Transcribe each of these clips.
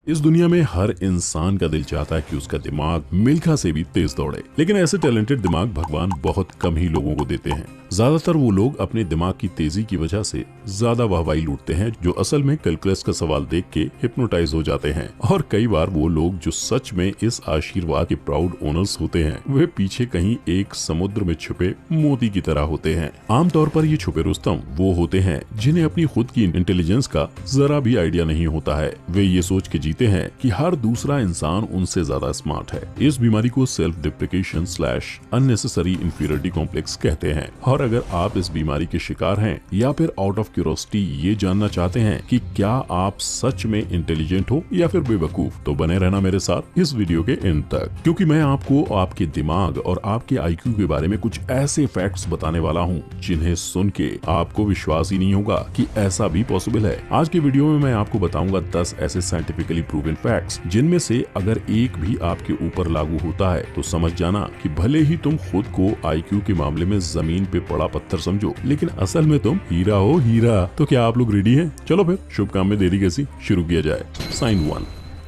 इस दुनिया में हर इंसान का दिल चाहता है कि उसका दिमाग मिल्खा से भी तेज दौड़े, लेकिन ऐसे टैलेंटेड दिमाग भगवान बहुत कम ही लोगों को देते हैं। ज्यादातर वो लोग अपने दिमाग की तेजी की वजह से ज्यादा वाहवाही लूटते हैं, जो असल में कैलकुलस का सवाल देख के हिप्नोटाइज हो जाते हैं। और कई बार वो लोग जो सच में इस आशीर्वाद के प्राउड ओनर्स होते हैं, वे पीछे कहीं एक समुद्र में छुपे मोती की तरह होते हैं। आमतौर पर ये छुपे रुस्तम वो होते हैं जिन्हें अपनी खुद की इंटेलिजेंस का जरा भी आइडिया नहीं होता है। वे ये सोच के जीते हैं कि हर दूसरा इंसान उनसे ज्यादा स्मार्ट है। इस बीमारी को सेल्फ डिप्रिकेशन / अननेसेसरी इंफीरियरिटी कॉम्प्लेक्स कहते हैं। और अगर आप इस बीमारी के शिकार हैं या फिर आउट ऑफ क्यूरियोसिटी ये जानना चाहते हैं कि क्या आप सच में इंटेलिजेंट हो या फिर बेवकूफ, तो बने रहना मेरे साथ इस वीडियो के एंड तक, क्योंकि मैं आपको आपके दिमाग और आपके IQ के बारे में कुछ ऐसे फैक्ट्स बताने वाला हूँ जिन्हें सुन के आपको विश्वास ही नहीं होगा कि ऐसा भी पॉसिबल है। आज की वीडियो में मैं आपको बताऊंगा 10 ऐसे साइंटिफिकली प्रूवन फैक्ट्स जिनमें से अगर एक भी आपके ऊपर लागू होता है तो समझ जाना कि भले ही तुम खुद को IQ के मामले में जमीन पे पड़ा पत्थर समझो, लेकिन असल में तुम हीरा हो हीरा। तो क्या आप लोग रेडी हैं? चलो फिर शुभ काम में देरी कैसी, शुरू किया जाए। साइन 1,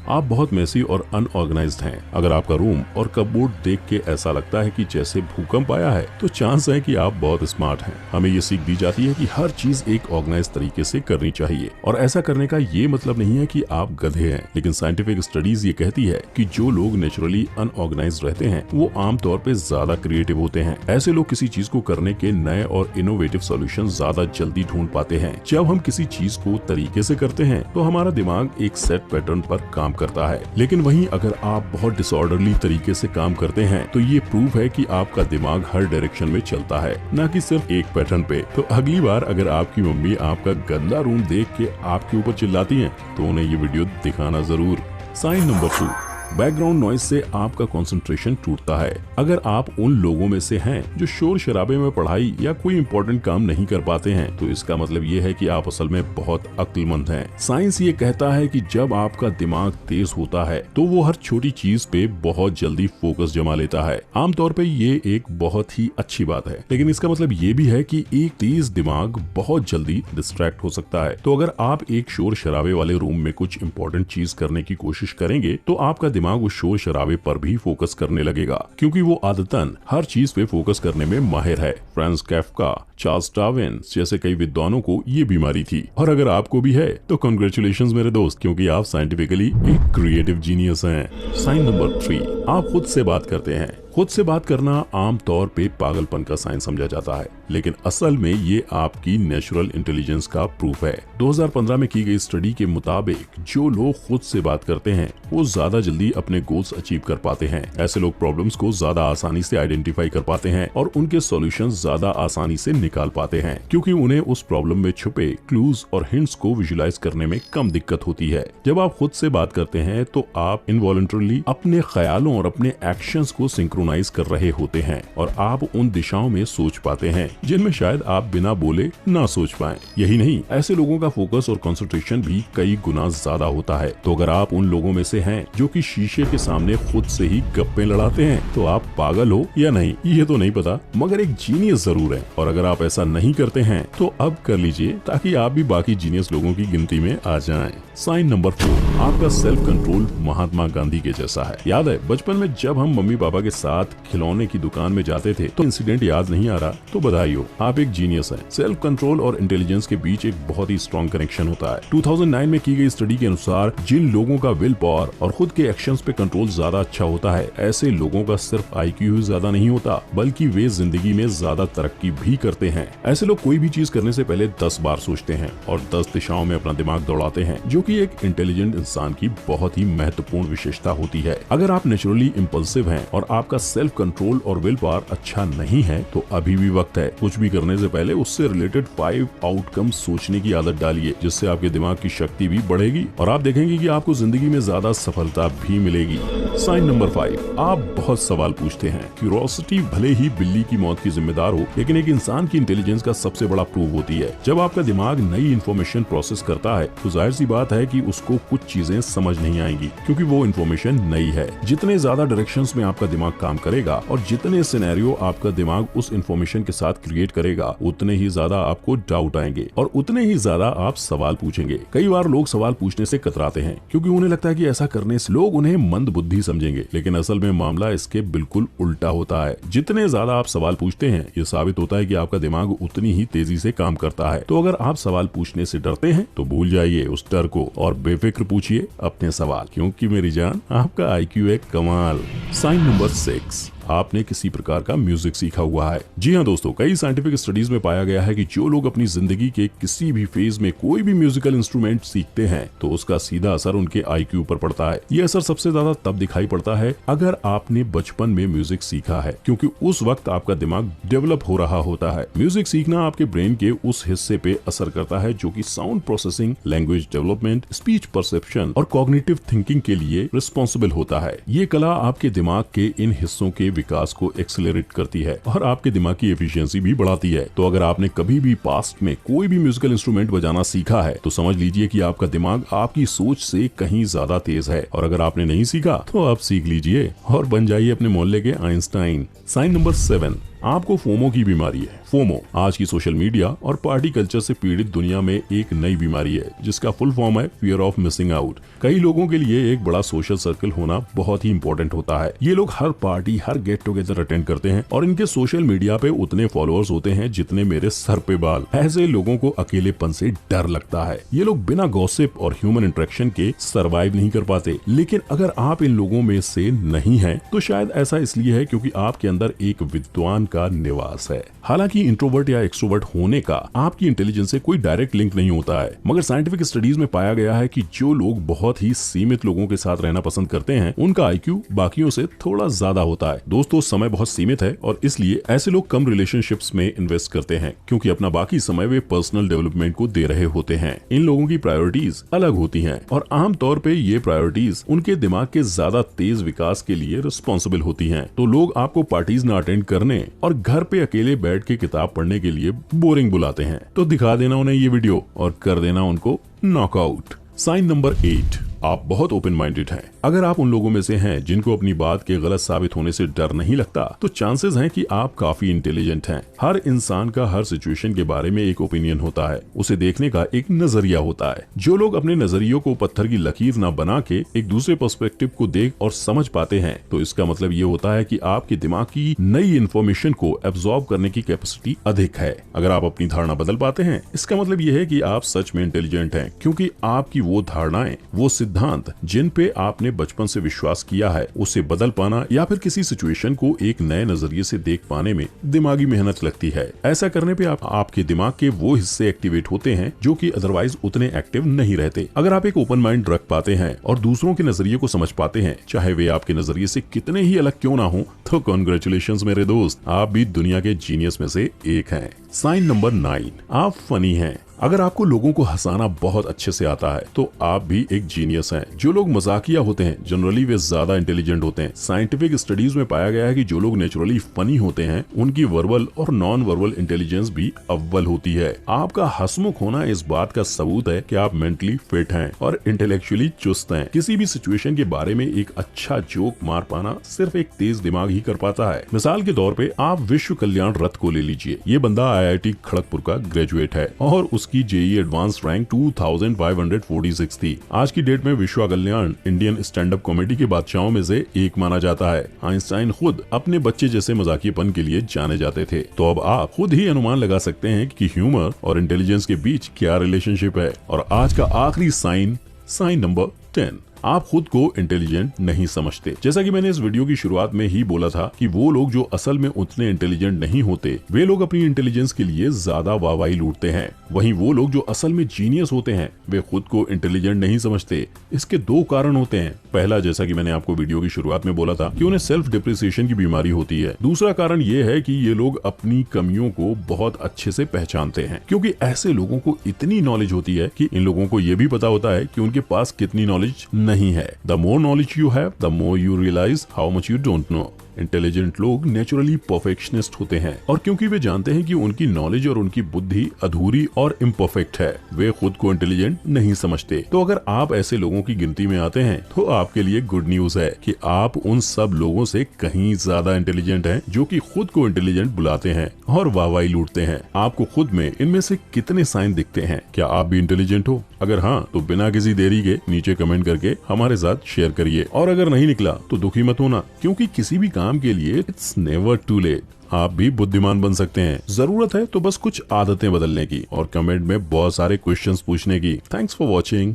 आप बहुत मेसी और अनऑर्गेनाइज्ड हैं। अगर आपका रूम और कपबोर्ड देख के ऐसा लगता है कि जैसे भूकंप आया है, तो चांस है कि आप बहुत स्मार्ट हैं। हमें ये सीख दी जाती है कि हर चीज एक ऑर्गेनाइज तरीके से करनी चाहिए, और ऐसा करने का ये मतलब नहीं है कि आप गधे हैं। लेकिन साइंटिफिक स्टडीज ये कहती है कि जो लोग नेचुरली अनऑर्गेनाइज्ड रहते हैं वो आमतौर पे ज्यादा क्रिएटिव होते हैं। ऐसे लोग किसी चीज को करने के नए और इनोवेटिव सोल्यूशन ज्यादा जल्दी ढूंढ पाते हैं। जब हम किसी चीज को तरीके से करते हैं तो हमारा दिमाग एक सेट पैटर्न पर काम करता है, लेकिन वहीं अगर आप बहुत डिसऑर्डरली तरीके से काम करते हैं तो ये प्रूफ है कि आपका दिमाग हर डायरेक्शन में चलता है, न कि सिर्फ एक पैटर्न पे। तो अगली बार अगर आपकी मम्मी आपका गंदा रूम देख के आपके ऊपर चिल्लाती हैं, तो उन्हें ये वीडियो दिखाना जरूर। साइन नंबर 2, बैकग्राउंड नॉइज से आपका कंसंट्रेशन टूटता है। अगर आप उन लोगों में से हैं जो शोर शराबे में पढ़ाई या कोई इंपॉर्टेंट काम नहीं कर पाते हैं, तो इसका मतलब ये है कि आप असल में बहुत अक्लमंद हैं। साइंस ये कहता है कि जब आपका दिमाग तेज होता है तो वो हर छोटी चीज पे बहुत जल्दी फोकस जमा लेता है। आमतौर पे ये एक बहुत ही अच्छी बात है, लेकिन इसका मतलब ये भी है कि एक तेज दिमाग बहुत जल्दी डिस्ट्रैक्ट हो सकता है। तो अगर आप एक शोर शराबे वाले रूम में कुछ इंपॉर्टेंट चीज करने की कोशिश करेंगे तो आपका दिमाग उस शोर शराबे पर भी फोकस करने लगेगा, क्योंकि वो आदतन हर चीज पे फोकस करने में माहिर है। फ्रांस कैफ्का, चार्ल्स डार्विन जैसे कई विद्वानों को ये बीमारी थी, और अगर आपको भी है तो कांग्रेचुलेशंस मेरे दोस्त, क्योंकि आप साइंटिफिकली एक क्रिएटिव जीनियस हैं। साइन नंबर 3, आप खुद से बात करते हैं। खुद से बात करना आमतौर पे पागलपन का साइन समझा जाता है, लेकिन असल में ये आपकी नेचुरल इंटेलिजेंस का प्रूफ है। 2015 में की गई स्टडी के मुताबिक जो लोग खुद से बात करते हैं वो ज्यादा जल्दी अपने गोल्स अचीव कर पाते हैं। ऐसे लोग प्रॉब्लम्स को ज्यादा आसानी से आइडेंटिफाई कर पाते हैं और उनके सॉल्यूशंस ज्यादा आसानी से निकाल पाते हैं, क्योंकि उन्हें उस प्रॉब्लम में छुपे क्लूज और हिंट्स को विजुलाइज करने में कम दिक्कत होती है। जब आप खुद से बात करते हैं तो आप इनवॉलंटरली अपने ख्यालों और अपने एक्शंस को सिंक्रोनाइज कर रहे होते हैं, और आप उन दिशाओं में सोच पाते हैं जिनमें शायद आप बिना बोले ना सोच पाएं। यही नहीं, ऐसे लोगों का फोकस और कंसंट्रेशन भी कई गुना ज्यादा होता है। तो अगर आप उन लोगों में से हैं जो कि शीशे के सामने खुद से ही गप्पे लड़ाते हैं, तो आप पागल हो या नहीं ये तो नहीं पता, मगर एक जीनियस जरूर है। और अगर आप ऐसा नहीं करते हैं तो अब कर लीजिए, ताकि आप भी बाकी जीनियस लोगों की गिनती में आ जाएं। साइन नंबर 4, आपका सेल्फ कंट्रोल महात्मा गांधी के जैसा है। याद है बचपन में जब हम मम्मी पापा के साथ खिलौने की दुकान में जाते थे, तो इंसिडेंट याद नहीं आ रहा तो बधाई हो, आप एक जीनियस हैं। सेल्फ कंट्रोल और इंटेलिजेंस के बीच एक बहुत ही स्ट्रॉन्ग कनेक्शन होता है। 2009 में की गई स्टडी के अनुसार जिन लोगों का विल पावर और खुद के एक्शंस पे कंट्रोल ज्यादा अच्छा होता है, ऐसे लोगों का सिर्फ IQ ही ज्यादा नहीं होता, बल्कि वे जिंदगी में ज्यादा तरक्की भी करते हैं। ऐसे लोग कोई भी चीज करने से पहले 10 बार सोचते हैं और 10 दिशाओं में अपना दिमाग दौड़ाते हैं, जो कि एक इंटेलिजेंट इंसान की बहुत ही महत्वपूर्ण विशेषता होती है। अगर आप नेचुरली इम्पल्सिव हैं और आपका सेल्फ कंट्रोल और विल पावर अच्छा नहीं है, तो अभी भी वक्त है। कुछ भी करने से पहले उससे रिलेटेड 5 आउटकम सोचने की आदत डालिए, जिससे आपके दिमाग की शक्ति भी बढ़ेगी और आप देखेंगे कि आपको जिंदगी में ज्यादा सफलता भी मिलेगी। साइन नंबर 5, आप बहुत सवाल पूछते हैं। क्यूरियोसिटी भले ही बिल्ली की मौत की जिम्मेदार हो, लेकिन एक इंसान की आपकी इंटेलिजेंस का सबसे बड़ा प्रूव होती है। जब आपका दिमाग नई इन्फॉर्मेशन प्रोसेस करता है तो जाहिर सी बात है कि उसको कुछ चीजें समझ नहीं आएंगी, क्योंकि वो इन्फॉर्मेशन नई है। जितने ज्यादा डायरेक्शंस में आपका दिमाग काम करेगा और जितने सिनेरियो आपका दिमाग उस इन्फॉर्मेशन के साथ क्रिएट करेगा, उतने ही ज्यादा आपको डाउट आएंगे और उतने ही ज्यादा आप सवाल पूछेंगे। कई बार लोग सवाल पूछने से कतराते हैं क्योंकि उन्हें लगता है कि ऐसा करने से लोग उन्हें मंद बुद्धि समझेंगे, लेकिन असल में मामला इसके बिल्कुल उल्टा होता है। जितने ज्यादा आप सवाल पूछते हैं, ये साबित होता है कि आपका दिमाग उतनी ही तेजी से काम करता है। तो अगर आप सवाल पूछने से डरते हैं तो भूल जाइए उस डर को और बेफिक्र पूछिए अपने सवाल, क्योंकि मेरी जान आपका IQ एक कमाल। साइन नंबर 6, आपने किसी प्रकार का म्यूजिक सीखा हुआ है। जी हाँ दोस्तों, कई साइंटिफिक स्टडीज में पाया गया है कि जो लोग अपनी जिंदगी के किसी भी फेज में कोई भी म्यूजिकल इंस्ट्रूमेंट सीखते हैं तो उसका सीधा असर उनके IQ पर पड़ता है। ये असर सबसे ज्यादा तब दिखाई पड़ता है अगर आपने बचपन में म्यूजिक सीखा है, क्योंकि उस वक्त आपका दिमाग डेवलप हो रहा होता है। म्यूजिक सीखना आपके ब्रेन के उस हिस्से पे असर करता है जो कि sound processing, language development, speech perception और कॉग्निटिव थिंकिंग के लिए रिस्पॉन्सिबल होता है। ये कला आपके दिमाग के इन हिस्सों के विकास को एक्सेलरेट करती है और आपके दिमाग की एफिशिएंसी भी बढ़ाती है। तो अगर आपने कभी भी पास्ट में कोई भी म्यूजिकल इंस्ट्रूमेंट बजाना सीखा है तो समझ लीजिए कि आपका दिमाग आपकी सोच से कहीं ज्यादा तेज है। और अगर आपने नहीं सीखा तो आप सीख लीजिए और बन जाइए अपने मोहल्ले के आइंस्टाइन। साइन नंबर 7, आपको फोमो की बीमारी है। फोमो आज की सोशल मीडिया और पार्टी कल्चर से पीड़ित दुनिया में एक नई बीमारी है जिसका फुल फॉर्म है फियर ऑफ मिसिंग आउट। कई लोगों के लिए एक बड़ा सोशल सर्कल होना बहुत ही इंपॉर्टेंट होता है। ये लोग हर पार्टी, हर गेट टुगेदर अटेंड करते हैं और इनके सोशल मीडिया पे उतने फॉलोअर्स होते हैं जितने मेरे सर पे बाल। ऐसे लोगों को अकेलेपन से डर लगता है। ये लोग बिना गॉसिप और ह्यूमन इंटरेक्शन के सरवाइव नहीं कर पाते। लेकिन अगर आप इन लोगों में से नहीं हैं तो शायद ऐसा इसलिए है क्योंकि आपके अंदर एक विद्वान का निवास है। हालांकि इंट्रोवर्ट या एक्सट्रोवर्ट होने का आपकी इंटेलिजेंस से कोई डायरेक्ट लिंक नहीं होता है, मगर साइंटिफिक स्टडीज में पाया गया है कि जो लोग बहुत ही सीमित लोगों के साथ रहना पसंद करते हैं उनका IQ बाकियों से थोड़ा ज्यादा होता है। दोस्तों, समय बहुत सीमित है और इसलिए ऐसे लोग कम रिलेशनशिप्स में इन्वेस्ट करते हैं क्योंकि अपना बाकी समय वे पर्सनल डेवलपमेंट को दे रहे होते हैं। इन लोगों की प्रायोरिटीज अलग होती हैं और आमतौर पे ये प्रायोरिटीज उनके दिमाग के ज्यादा तेज विकास के लिए रिस्पॉन्सिबल होती हैं। तो लोग आपको पार्टीज न अटेंड करने और घर पे अकेले बैठ के किताब पढ़ने के लिए बोरिंग बुलाते हैं। तो दिखा देना उन्हें ये वीडियो और कर देना उनको नॉकआउट। साइन नंबर 8, आप बहुत ओपन माइंडेड हैं। अगर आप उन लोगों में से हैं जिनको अपनी बात के गलत साबित होने से डर नहीं लगता तो चांसेस हैं कि आप काफी इंटेलिजेंट हैं। हर इंसान का हर सिचुएशन के बारे में एक ओपिनियन होता है, उसे देखने का एक नजरिया होता है। जो लोग अपने नजरियों को पत्थर की लकीर न बना के एक दूसरे पर्सपेक्टिव को देख और समझ पाते हैं तो इसका मतलब ये होता है कि आपके दिमाग की नई इन्फॉर्मेशन को एब्जॉर्ब करने की कैपेसिटी अधिक है। अगर आप अपनी धारणा बदल पाते हैं इसका मतलब ये है कि आप सच में इंटेलिजेंट हैं, क्योंकि आपकी वो धारणाएं, वो सिद्धांत जिन पे आपने बचपन से विश्वास किया है, उसे बदल पाना या फिर किसी सिचुएशन को एक नए नजरिए से देख पाने में दिमागी मेहनत लगती है। ऐसा करने पे आपके दिमाग के वो हिस्से एक्टिवेट होते हैं जो कि अदरवाइज उतने एक्टिव नहीं रहते। अगर आप एक ओपन माइंड रख पाते हैं और दूसरों के नजरिए को समझ पाते हैं, चाहे वे आपके नजरिए से कितने ही अलग क्यों ना हो, तो कॉन्ग्रेचुलेशंस मेरे दोस्त, आप भी दुनिया के जीनियस में से एक हैं। साइन नंबर 9, आप फनी हैं। अगर आपको लोगों को हंसाना बहुत अच्छे से आता है तो आप भी एक जीनियस हैं। जो लोग मजाकिया होते हैं जनरली वे ज्यादा इंटेलिजेंट होते हैं। साइंटिफिक स्टडीज में पाया गया है कि जो लोग नेचुरली फनी होते हैं उनकी वर्बल और नॉन वर्बल इंटेलिजेंस भी अव्वल होती है। आपका हंसमुख होना इस बात का सबूत है कि आप मेंटली फिट हैं और इंटेलेक्चुअली चुस्त हैं। किसी भी सिचुएशन के बारे में एक अच्छा जोक मार पाना सिर्फ एक तेज दिमाग ही कर पाता है। मिसाल के तौर पे आप विश्व कल्याण रथ को ले लीजिए। ये बंदा IIT खड़गपुर का ग्रेजुएट है और उसकी JEE एडवांस रैंक 2546 थी। आज की डेट में विश्व कल्याण इंडियन स्टैंड अप कॉमेडी के बादशाहों में से एक माना जाता है। आइंस्टाइन खुद अपने बच्चे जैसे मजाकियापन के लिए जाने जाते थे। तो अब आप खुद ही अनुमान लगा सकते हैं कि ह्यूमर और इंटेलिजेंस के बीच क्या रिलेशनशिप है। और आज का आखिरी साइन नंबर 10, आप खुद को इंटेलिजेंट नहीं समझते। जैसा कि मैंने इस वीडियो की शुरुआत में ही बोला था कि वो लोग जो असल में उतने इंटेलिजेंट नहीं होते वे लोग अपनी इंटेलिजेंस के लिए ज्यादा वाहवाही लूटते हैं। वहीं वो लोग जो असल में जीनियस होते हैं वे खुद को इंटेलिजेंट नहीं समझते। इसके दो कारण होते हैं। पहला, जैसा कि मैंने आपको वीडियो की शुरुआत में बोला था कि उन्हें सेल्फ डिप्रिसिएशन की बीमारी होती है। दूसरा कारण ये है कि ये लोग अपनी कमियों को बहुत अच्छे से पहचानते हैं, क्योंकि ऐसे लोगों को इतनी नॉलेज होती है कि इन लोगों को ये भी पता होता है कि उनके पास कितनी नॉलेज नहीं है। The more knowledge you have, the more you realize how much you don't know. Intelligent लोग नेचुरली परफेक्शनिस्ट होते हैं और क्योंकि वे जानते हैं कि उनकी नॉलेज और उनकी बुद्धि अधूरी और इम्परफेक्ट है, वे खुद को इंटेलिजेंट नहीं समझते। तो अगर आप ऐसे लोगों की गिनती में आते हैं तो आपके लिए गुड न्यूज है कि आप उन सब लोगों से कहीं ज्यादा इंटेलिजेंट हैं जो कि खुद को इंटेलिजेंट बुलाते हैं और वाहवाही लूटते हैं। आपको खुद में इनमें से कितने साइन दिखते हैं? क्या आप भी इंटेलिजेंट हो? अगर हाँ, तो बिना किसी देरी के नीचे कमेंट करके हमारे साथ शेयर करिए। और अगर नहीं निकला तो दुखी मत होना, क्योंकि किसी भी काम के लिए इट्स नेवर टू लेट। आप भी बुद्धिमान बन सकते हैं। जरूरत है तो बस कुछ आदतें बदलने की और कमेंट में बहुत सारे क्वेश्चंस पूछने की। Thanks for watching.